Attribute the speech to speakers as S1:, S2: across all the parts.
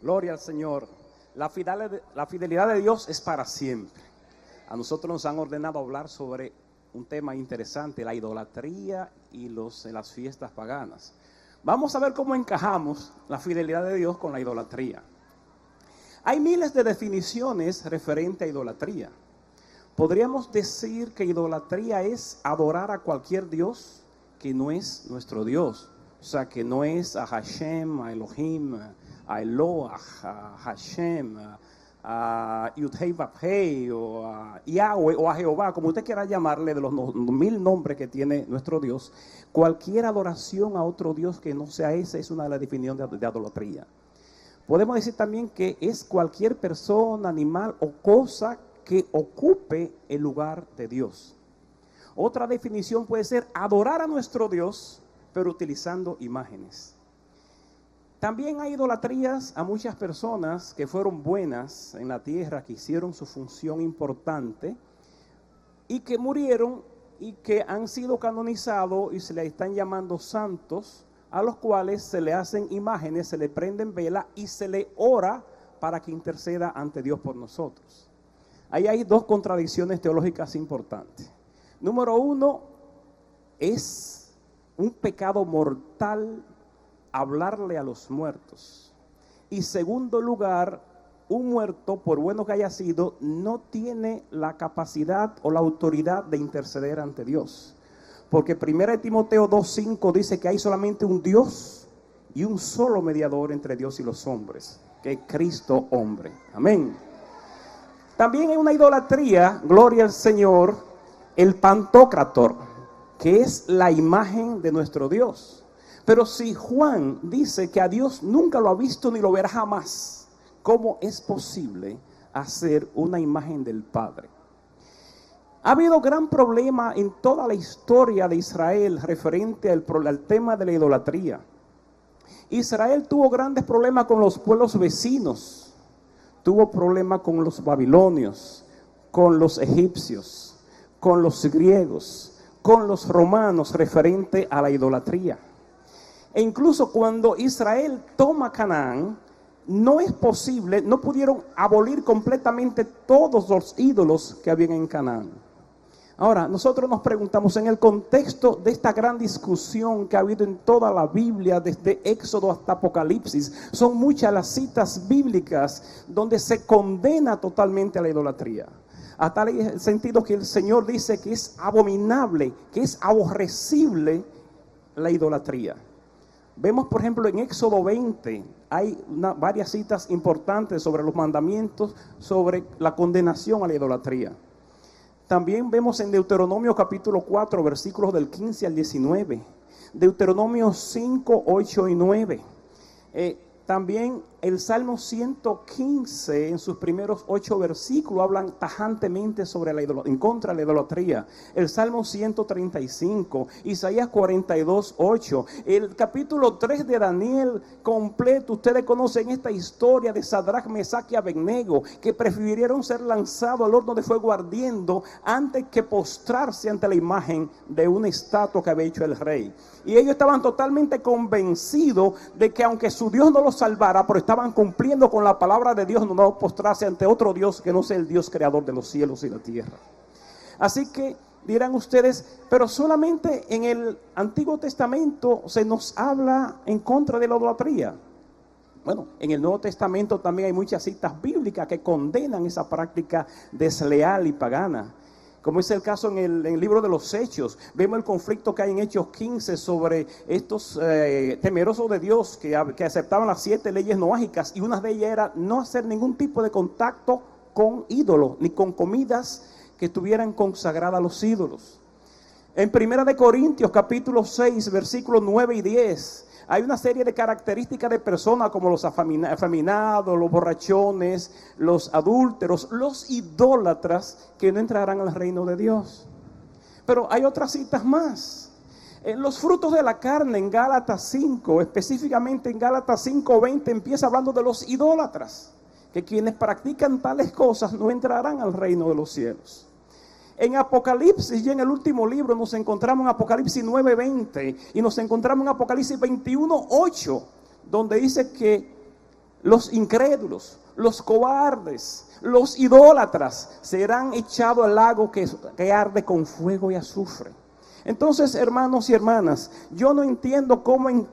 S1: Gloria al Señor. La fidelidad de Dios es para siempre. A nosotros nos han ordenado hablar sobre un tema interesante, la idolatría y las fiestas paganas. Vamos a ver cómo encajamos la fidelidad de Dios con la idolatría. Hay miles de definiciones referente a idolatría. Podríamos decir que idolatría es adorar a cualquier Dios que no es nuestro Dios. O sea, que no es a Hashem, a Elohim, a Eloah, a Hashem, a Yudhei Vavhei, o a Yahweh, o a Jehová, como usted quiera llamarle, de los 1000 nombres que tiene nuestro Dios. Cualquier adoración a otro Dios que no sea ese es una de las definiciones de idolatría. Podemos decir también que es cualquier persona, animal o cosa que ocupe el lugar de Dios. Otra definición puede ser adorar a nuestro Dios, pero utilizando imágenes. También hay idolatrías a muchas personas que fueron buenas en la tierra, que hicieron su función importante y que murieron y que han sido canonizados y se le están llamando santos, a los cuales se le hacen imágenes, se le prenden velas y se le ora para que interceda ante Dios por nosotros. Ahí hay dos contradicciones teológicas importantes. Número uno, es un pecado mortal hablarle a los muertos. Y segundo lugar, un muerto, por bueno que haya sido, no tiene la capacidad o la autoridad de interceder ante Dios. Porque 1 Timoteo 2:5 dice que hay solamente un Dios y un solo mediador entre Dios y los hombres, que es Cristo hombre. Amén. También hay una idolatría, gloria al Señor, el Pantocrator, que es la imagen de nuestro Dios. Pero si Juan dice que a Dios nunca lo ha visto ni lo verá jamás, ¿cómo es posible hacer una imagen del Padre? Ha habido gran problema en toda la historia de Israel referente al tema de la idolatría. Israel tuvo grandes problemas con los pueblos vecinos, tuvo problemas con los babilonios, con los egipcios, con los griegos, con los romanos referente a la idolatría. E incluso cuando Israel toma Canaán, no es posible, no pudieron abolir completamente todos los ídolos que habían en Canaán. Ahora, nosotros nos preguntamos, en el contexto de esta gran discusión que ha habido en toda la Biblia, desde Éxodo hasta Apocalipsis, son muchas las citas bíblicas donde se condena totalmente a la idolatría. A tal sentido que el Señor dice que es abominable, que es aborrecible la idolatría. Vemos, por ejemplo, en Éxodo 20, hay varias citas importantes sobre los mandamientos, sobre la condenación a la idolatría. También vemos en Deuteronomio capítulo 4, versículos del 15 al 19. Deuteronomio 5, 8 y 9. También el Salmo 115, en sus primeros 8 versículos, hablan tajantemente sobre en contra de la idolatría. El Salmo 135, Isaías 42, 8. El capítulo 3 de Daniel completo. Ustedes conocen esta historia de Sadrach, Mesach y Abednego, que prefirieron ser lanzados al horno de fuego ardiendo antes que postrarse ante la imagen de una estatua que había hecho el rey. Y ellos estaban totalmente convencidos de que aunque su Dios no los salvara, pero estaban cumpliendo con la palabra de Dios, no postrarse ante otro Dios que no sea el Dios creador de los cielos y la tierra. Así que dirán ustedes, pero solamente en el Antiguo Testamento se nos habla en contra de la idolatría. Bueno, en el Nuevo Testamento también hay muchas citas bíblicas que condenan esa práctica desleal y pagana. Como es el caso en el libro de los Hechos. Vemos el conflicto que hay en Hechos 15 sobre estos temerosos de Dios que aceptaban las 7 leyes noágicas, y una de ellas era no hacer ningún tipo de contacto con ídolos, ni con comidas que estuvieran consagradas a los ídolos. En 1 Corintios capítulo 6, versículos 9 y 10, hay una serie de características de personas como los afeminados, los borrachones, los adúlteros, los idólatras, que no entrarán al reino de Dios. Pero hay otras citas más. En los frutos de la carne, en Gálatas 5, específicamente en Gálatas 5:20, empieza hablando de los idólatras, que quienes practican tales cosas no entrarán al reino de los cielos. En Apocalipsis, y en el último libro, nos encontramos en Apocalipsis 9:20 y nos encontramos en Apocalipsis 21:8, donde dice que los incrédulos, los cobardes, los idólatras serán echados al lago que arde con fuego y azufre. Entonces, hermanos y hermanas, yo no entiendo cómo en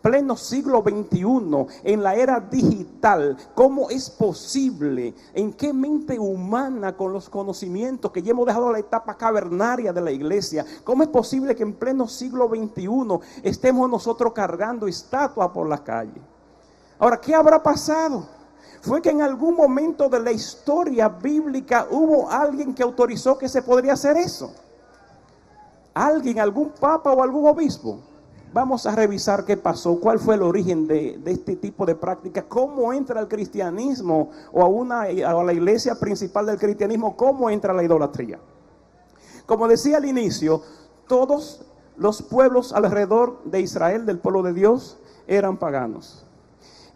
S1: pleno siglo XXI, en la era digital, cómo es posible, en qué mente humana con los conocimientos que ya hemos dejado la etapa cavernaria de la iglesia, cómo es posible que en pleno siglo XXI estemos nosotros cargando estatuas por la calle. Ahora, ¿qué habrá pasado? Fue que en algún momento de la historia bíblica hubo alguien que autorizó que se podría hacer eso. Alguien, algún papa o algún obispo. Vamos a revisar qué pasó, cuál fue el origen de este tipo de práctica, cómo entra el cristianismo o a la iglesia principal del cristianismo, cómo entra la idolatría. Como decía al inicio, todos los pueblos alrededor de Israel, del pueblo de Dios, eran paganos.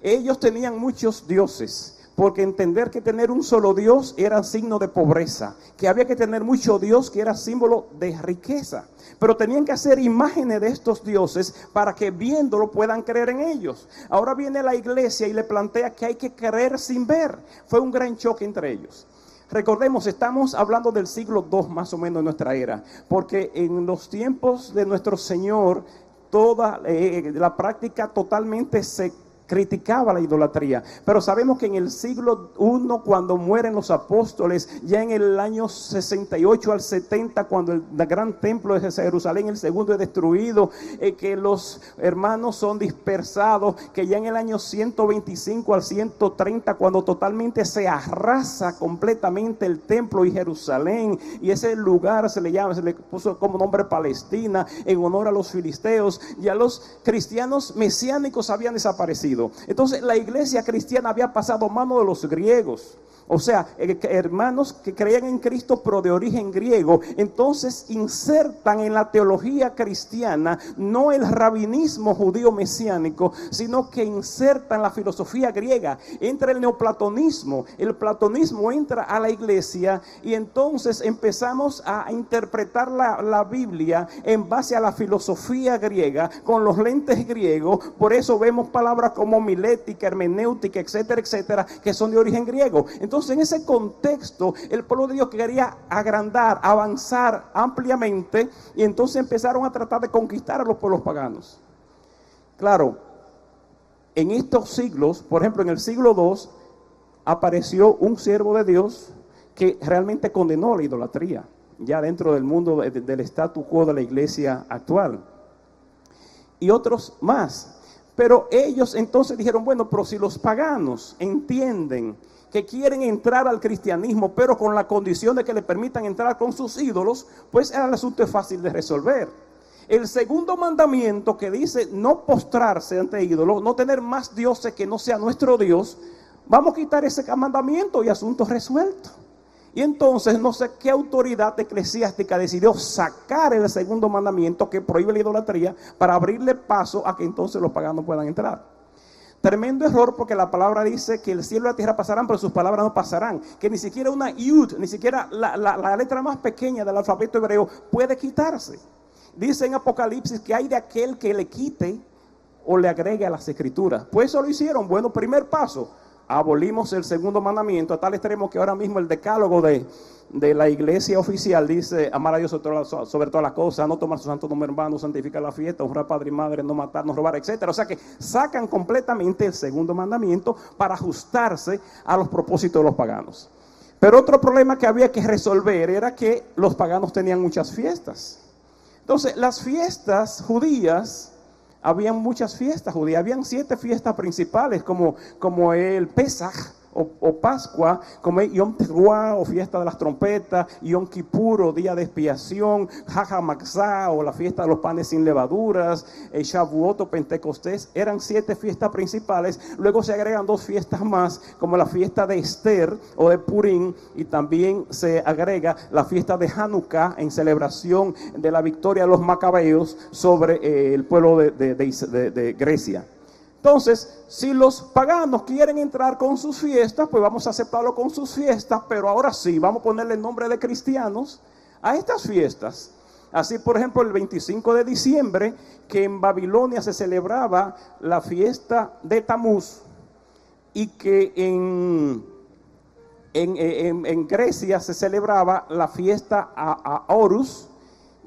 S1: Ellos tenían muchos dioses, porque entender que tener un solo Dios era signo de pobreza, que había que tener mucho Dios que era símbolo de riqueza, pero tenían que hacer imágenes de estos dioses para que viéndolo puedan creer en ellos. Ahora viene la iglesia y le plantea que hay que creer sin ver. Fue un gran choque entre ellos. Recordemos, estamos hablando del siglo II más o menos de nuestra era, porque en los tiempos de nuestro Señor toda la práctica totalmente se criticaba la idolatría, pero sabemos que en el siglo I, cuando mueren los apóstoles, ya en el año 68 al 70, cuando el gran templo de Jerusalén, el segundo, es destruido, que los hermanos son dispersados, que ya en el año 125 al 130, cuando totalmente se arrasa completamente el templo y Jerusalén, y ese lugar se le puso como nombre Palestina, en honor a los filisteos, ya los cristianos mesiánicos habían desaparecido. Entonces la iglesia cristiana había pasado a manos de los griegos. O sea, hermanos que creían en Cristo pero de origen griego. Entonces insertan en la teología cristiana no el rabinismo judío mesiánico, sino que insertan la filosofía griega. Entra el neoplatonismo, el platonismo entra a la iglesia, y entonces empezamos a interpretar la Biblia en base a la filosofía griega, con los lentes griegos. Por eso vemos palabras como homilética, hermenéutica, etcétera, etcétera, que son de origen griego. Entonces, en ese contexto, el pueblo de Dios quería agrandar, avanzar ampliamente, y entonces empezaron a tratar de conquistar a los pueblos paganos. Claro, en estos siglos, por ejemplo, en el siglo II, apareció un siervo de Dios que realmente condenó la idolatría, ya dentro del mundo del statu quo de la iglesia actual. Y otros más. Pero ellos entonces dijeron, bueno, pero si los paganos entienden que quieren entrar al cristianismo, pero con la condición de que le permitan entrar con sus ídolos, pues el asunto es fácil de resolver. El segundo mandamiento, que dice no postrarse ante ídolos, no tener más dioses que no sea nuestro Dios, vamos a quitar ese mandamiento y asunto resuelto. Y entonces no sé qué autoridad eclesiástica decidió sacar el segundo mandamiento que prohíbe la idolatría para abrirle paso a que entonces los paganos puedan entrar. Tremendo error, porque la palabra dice que el cielo y la tierra pasarán, pero sus palabras no pasarán. Que ni siquiera una yud, ni siquiera la letra más pequeña del alfabeto hebreo puede quitarse. Dice en Apocalipsis que hay de aquel que le quite o le agregue a las escrituras. Pues eso lo hicieron. Bueno, primer paso, abolimos el segundo mandamiento, a tal extremo que ahora mismo el decálogo de la iglesia oficial dice: amar a Dios sobre todas las cosas, no tomar su santo nombre en vano, santificar la fiesta, honrar a padre y madre, no matar, no robar, etcétera. O sea que sacan completamente el segundo mandamiento para ajustarse a los propósitos de los paganos. Pero otro problema que había que resolver era que los paganos tenían muchas fiestas. Entonces, las fiestas judías, habían muchas fiestas judías, habían 7 fiestas principales, como el Pesaj o Pascua, como Yom Teruah o fiesta de las trompetas, Yom Kippur o día de expiación, Hamatzah o la fiesta de los panes sin levaduras, Shavuot o Pentecostés. Eran 7 fiestas principales. Luego se agregan 2 fiestas más, como la fiesta de Esther o de Purim, y también se agrega la fiesta de Hanukkah en celebración de la victoria de los macabeos sobre el pueblo de Grecia. Entonces, si los paganos quieren entrar con sus fiestas, pues vamos a aceptarlo con sus fiestas, pero ahora sí, vamos a ponerle el nombre de cristianos a estas fiestas. Así, por ejemplo, el 25 de diciembre, que en Babilonia se celebraba la fiesta de Tamuz, y que en Grecia se celebraba la fiesta a Horus,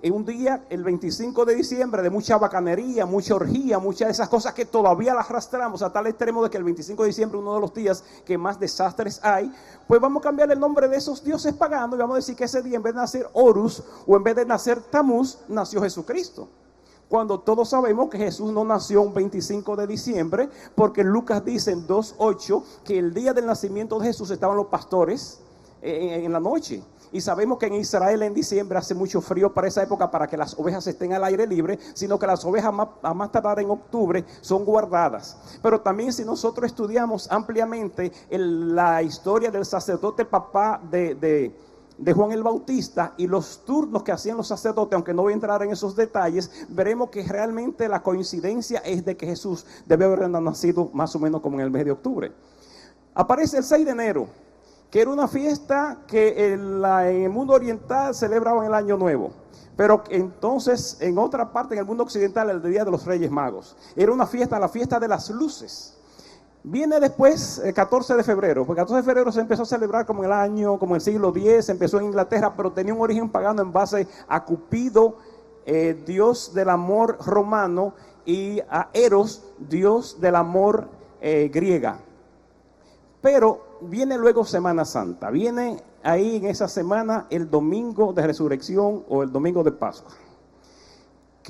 S1: en un día, el 25 de diciembre, de mucha bacanería, mucha orgía, muchas de esas cosas que todavía las arrastramos a tal extremo de que el 25 de diciembre es uno de los días que más desastres hay. Pues vamos a cambiar el nombre de esos dioses paganos y vamos a decir que ese día, en vez de nacer Horus o en vez de nacer Tamuz, nació Jesucristo. Cuando todos sabemos que Jesús no nació un 25 de diciembre, porque Lucas dice en 2:8 que el día del nacimiento de Jesús estaban los pastores en la noche. Y sabemos que en Israel en diciembre hace mucho frío para esa época, para que las ovejas estén al aire libre, sino que las ovejas a más tardar en octubre son guardadas. Pero también, si nosotros estudiamos ampliamente la historia del sacerdote papá de Juan el Bautista y los turnos que hacían los sacerdotes, aunque no voy a entrar en esos detalles, veremos que realmente la coincidencia es de que Jesús debe haber nacido más o menos como en el mes de octubre. Aparece el 6 de enero, que era una fiesta que en el mundo oriental celebraban el Año Nuevo, pero entonces en otra parte, en el mundo occidental, el Día de los Reyes Magos. Era una fiesta, la fiesta de las luces. Viene después el 14 de febrero, porque el 14 de febrero se empezó a celebrar como el siglo X, empezó en Inglaterra, pero tenía un origen pagano en base a Cupido, dios del amor romano, y a Eros, dios del amor griega. Pero viene luego Semana Santa, viene ahí en esa semana el domingo de resurrección o el domingo de Pascua.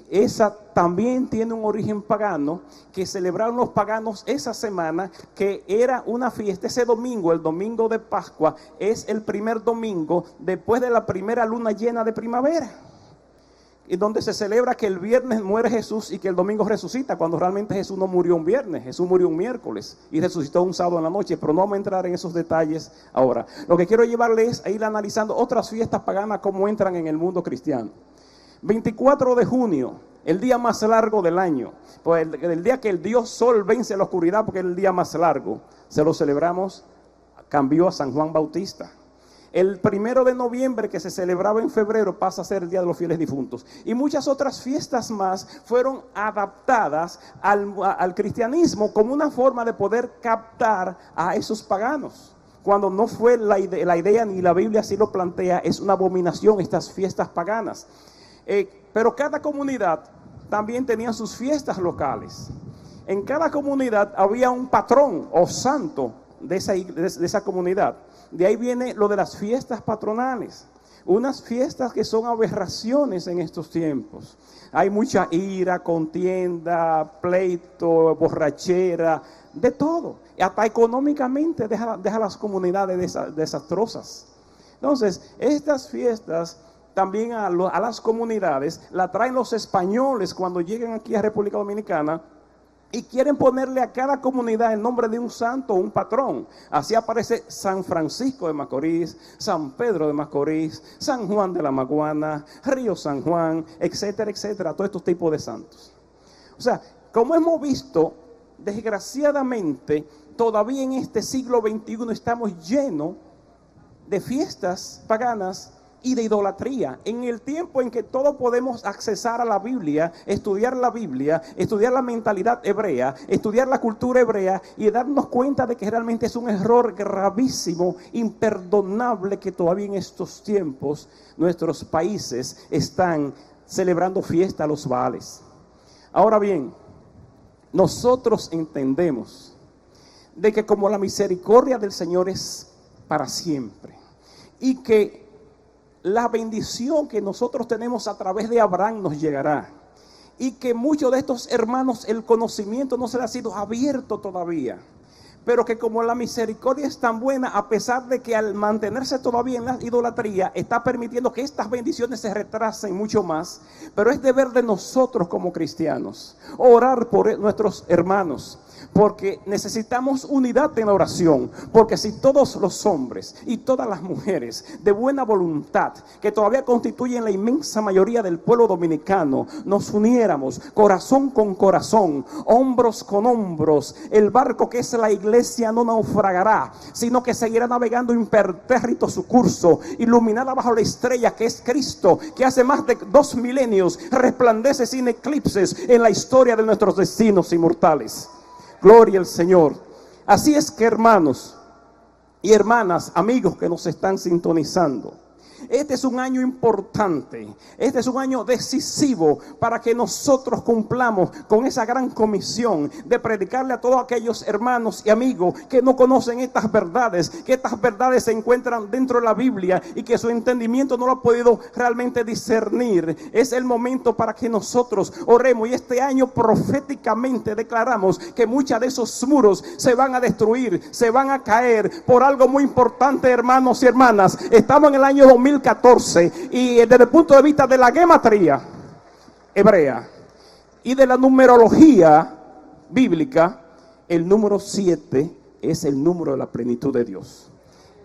S1: Esa también tiene un origen pagano, que celebraron los paganos esa semana, que era una fiesta. Ese domingo, el domingo de Pascua, es el primer domingo después de la primera luna llena de primavera, y donde se celebra que el viernes muere Jesús y que el domingo resucita, cuando realmente Jesús no murió un viernes, Jesús murió un miércoles y resucitó un sábado en la noche, pero no vamos a entrar en esos detalles ahora. Lo que quiero llevarles es a ir analizando otras fiestas paganas, cómo entran en el mundo cristiano. 24 de junio, el día más largo del año, pues el día que el Dios Sol vence la oscuridad, porque es el día más largo, se lo celebramos, cambió a San Juan Bautista. El 1 de noviembre, que se celebraba en febrero, pasa a ser el Día de los Fieles Difuntos. Y muchas otras fiestas más fueron adaptadas al cristianismo como una forma de poder captar a esos paganos. Cuando no fue la idea, ni la Biblia así lo plantea, es una abominación estas fiestas paganas. Pero cada comunidad también tenía sus fiestas locales. En cada comunidad había un patrón o santo de esa comunidad. De ahí viene lo de las fiestas patronales, unas fiestas que son aberraciones en estos tiempos. Hay mucha ira, contienda, pleito, borrachera, de todo. Y hasta económicamente deja las comunidades desastrosas. Entonces, estas fiestas también a las comunidades la traen los españoles cuando llegan aquí a República Dominicana, y quieren ponerle a cada comunidad el nombre de un santo o un patrón. Así aparece San Francisco de Macorís, San Pedro de Macorís, San Juan de la Maguana, Río San Juan, etcétera, etcétera, todos estos tipos de santos. O sea, como hemos visto, desgraciadamente, todavía en este siglo XXI estamos llenos de fiestas paganas y de idolatría. En el tiempo en que todos podemos accesar a la Biblia, estudiar la mentalidad hebrea, estudiar la cultura hebrea y darnos cuenta de que realmente es un error gravísimo, imperdonable, que todavía en estos tiempos nuestros países están celebrando fiesta a los Baales. Ahora bien, nosotros entendemos de que como la misericordia del Señor es para siempre, y que la bendición que nosotros tenemos a través de Abraham nos llegará, y que muchos de estos hermanos el conocimiento no se les ha sido abierto todavía, pero que como la misericordia es tan buena, a pesar de que al mantenerse todavía en la idolatría está permitiendo que estas bendiciones se retrasen mucho más. Pero es deber de nosotros como cristianos orar por nuestros hermanos, porque necesitamos unidad en la oración. Porque si todos los hombres y todas las mujeres de buena voluntad, que todavía constituyen la inmensa mayoría del pueblo dominicano, nos uniéramos corazón con corazón, hombros con hombros, el barco que es la iglesia no naufragará, sino que seguirá navegando impertérrito su curso, iluminada bajo la estrella que es Cristo, que hace más de 2 milenios resplandece sin eclipses en la historia de nuestros destinos inmortales. Gloria al Señor. Así es que, hermanos y hermanas, amigos que nos están sintonizando, este es un año importante, este es un año decisivo para que nosotros cumplamos con esa gran comisión de predicarle a todos aquellos hermanos y amigos que no conocen estas verdades, que estas verdades se encuentran dentro de la Biblia y que su entendimiento no lo ha podido realmente discernir. Es el momento para que nosotros oremos, y este año proféticamente declaramos que muchos de esos muros se van a destruir, se van a caer por algo muy importante, hermanos y hermanas. Estamos en el año 2014 y desde el punto de vista de la gematría hebrea y de la numerología bíblica, el número 7 es el número de la plenitud de Dios.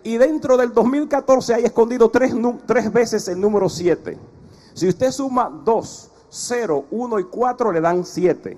S1: Y dentro del 2014 hay escondido tres veces el número 7. Si usted suma 2, 0, 1 y 4, le dan 7.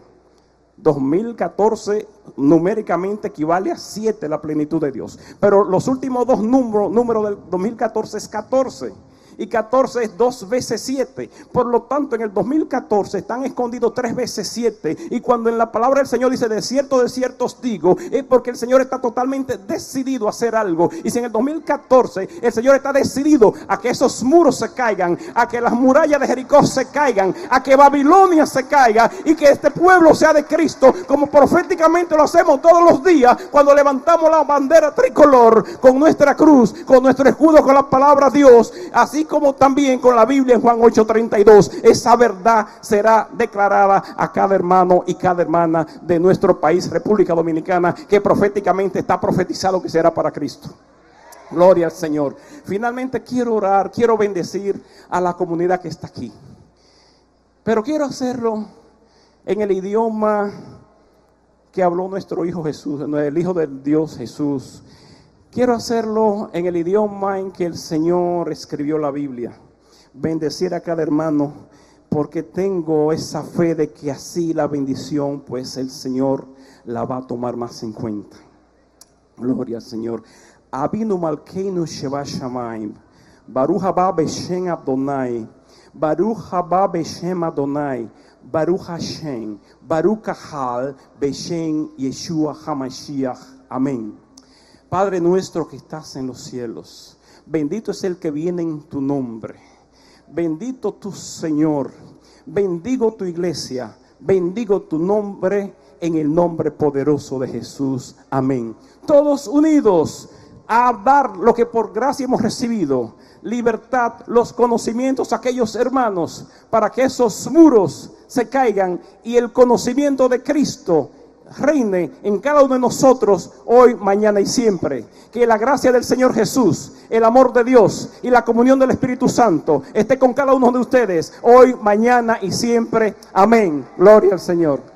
S1: 2014 numéricamente equivale a 7, la plenitud de Dios. Pero los últimos dos números del 2014 es 14. Y 14 es 2 veces 7. Por lo tanto, en el 2014 están escondidos 3 veces 7. Y cuando en la palabra del Señor dice de cierto os digo, es porque el Señor está totalmente decidido a hacer algo. Y si en el 2014 el Señor está decidido a que esos muros se caigan, a que las murallas de Jericó se caigan, a que Babilonia se caiga y que este pueblo sea de Cristo, como proféticamente lo hacemos todos los días cuando levantamos la bandera tricolor con nuestra cruz, con nuestro escudo, con la palabra Dios, así como también con la Biblia en Juan 8:32, esa verdad será declarada a cada hermano y cada hermana de nuestro país, República Dominicana, que proféticamente está profetizado que será para Cristo. Gloria al Señor. Finalmente quiero orar, quiero bendecir a la comunidad que está aquí, pero quiero hacerlo en el idioma que habló nuestro Hijo Jesús, el Hijo del Dios Jesús. Quiero hacerlo en el idioma en que el Señor escribió la Biblia. Bendecir a cada hermano, porque tengo esa fe de que así la bendición, pues el Señor la va a tomar más en cuenta. Gloria al Señor. Abinu Malkeinu Sheva Shamayim, Baruch haba Beshem Adonai, Baruch haba Beshem Adonai, Baruch Hashem, Baruch Kahal Beshem Yeshua HaMashiach. Amén. Padre nuestro que estás en los cielos, bendito es el que viene en tu nombre. Bendito tu Señor. Bendigo tu iglesia. Bendigo tu nombre en el nombre poderoso de Jesús. Amén. Todos unidos a dar lo que por gracia hemos recibido. Libertad, los conocimientos a aquellos hermanos, para que esos muros se caigan y el conocimiento de Cristo reine en cada uno de nosotros hoy, mañana y siempre. Que la gracia del Señor Jesús, el amor de Dios y la comunión del Espíritu Santo esté con cada uno de ustedes hoy, mañana y siempre. Amén. Gloria al Señor.